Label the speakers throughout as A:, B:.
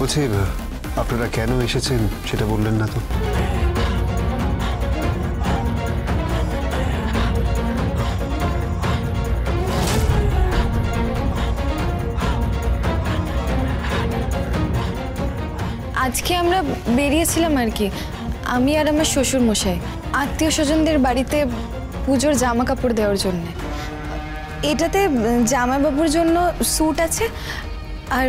A: বলছি আপনারা কেন এসেছেন সেটা বললেন না তো।
B: আজকে আমরা বেরিয়েছিলাম আর কি, আমি আর আমার শ্বশুর মশাই আত্মীয় স্বজনদের বাড়িতে পুজোর জামা কাপড় দেওয়ার জন্য। এটাতে জামাইবাবুর জন্য স্যুট আছে, আর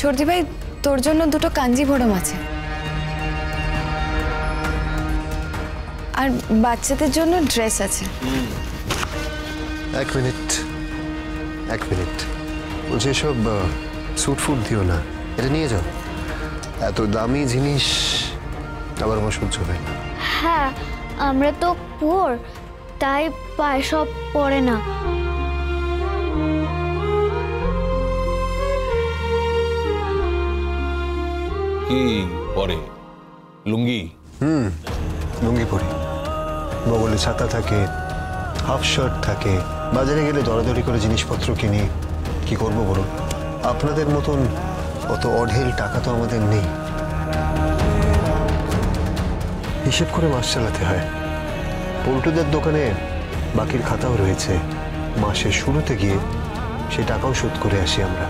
B: ছোটদি ভাই তোর জন্য দুটো কাঞ্জিভরম আছে, আর বাচ্চাদের জন্য ড্রেস আছে।
A: এক মিনিট বলছি এসব স্যুট ফুট দিও না, এটা নিয়ে যাও। এত দামি জিনিস আবার আমার সহ্য হয় না।
C: হ্যাঁ, আমরা তো পুয়ার, তাই পায়ে সব পড়ে না।
D: কি পরে? লুঙ্গি?
A: লুঙ্গি পরি, বগলে ছাতা থাকে, হাফ শার্ট থাকে। বাজারে গেলে দরাদরি করে জিনিসপত্র কিনি। কি করব বলুন, আপনাদের মতন অত অঢেল টাকা তো আমাদের নেই। হিসেব করে মাস চালাতে হয়। পল্টুদের দোকানে বাকির খাতাও রয়েছে, মাসের শুরুতে গিয়ে সেই টাকাও শোধ করে আসি আমরা।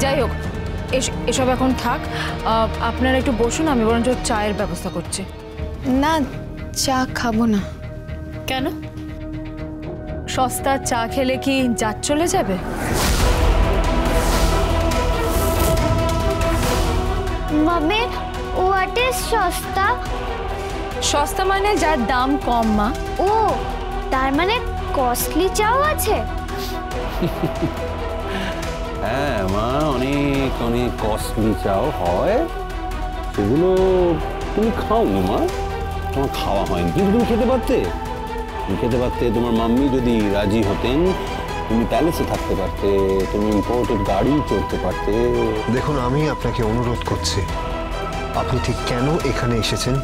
E: যাই হোক, এসব এখন থাক, আপনারা একটু বসুন, আমি বরঞ্চ চায়ের ব্যবস্থা করছি।
B: না, চা খাবো না।
E: কেন? সস্তা চা খেলে কি জাত চলে যাবে?
C: মাম্মি, হোয়াট ইজ সস্তা?
E: সস্তা মানে যার দাম কম মা।
C: ও, তার মানে কস্টলি চাও আছে?
D: হ্যাঁ মা, অনেক অনেক কস্টলি চাও হয়, সেগুলো তুমি খাওনি মা, তোমার খাওয়া হয়নি, কিন্তু তুমি খেতে পারতে। তোমার মাম্মি যদি রাজি হতেন, তুমি প্যালেসে থাকতে পারতে, তুমি ইম্পোর্টেড গাড়ি চড়তে পারতে।
A: দেখুন, আমি আপনাকে অনুরোধ করছি, আপনি ঠিক কেন এখানে এসেছেন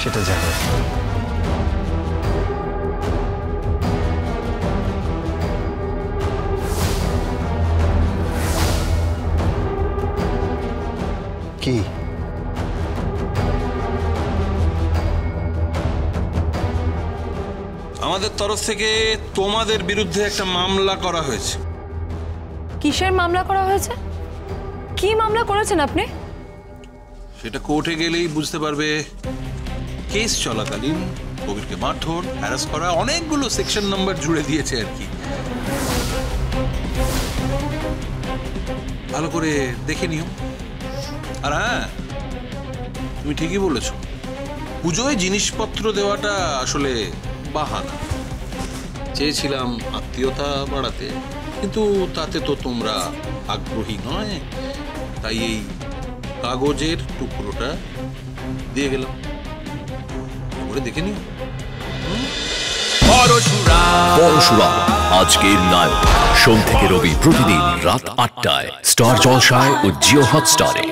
A: সেটা জানান। কি?
F: আমাদের তরফ থেকে তোমাদের বিরুদ্ধে একটা মামলা করা হয়েছে।
E: কিসের মামলা করা হয়েছে? কি মামলা করেছেন আপনি?
F: সেটা কোর্টে গেলেই বুঝতে পারবে। কেস চলাকালীন কবিরকে মারধর, হ্যারাস করা, অনেকগুলো সেকশন নাম্বার জুড়ে দিয়েছে আর কি। ভালো করে দেখে নিও। আর হ্যাঁ, তুমি ঠিকই বলেছ, পুজোয় জিনিসপত্র দেওয়াটা আসলে বাহানা। চেয়েছিলাম আত্মীয়তা বাড়াতে, কিন্তু তাতে তো তোমরা আগ্রহী নয়, তাই এই কাগজের টুকরোটা দিয়ে গেলাম। করে দেখে নিও।
G: পরশুরাম আজকের নায়ক, সোম থেকে রবি প্রতিদিন রাত ৮টায় স্টার জলসায় ও জিও হটস্টারে।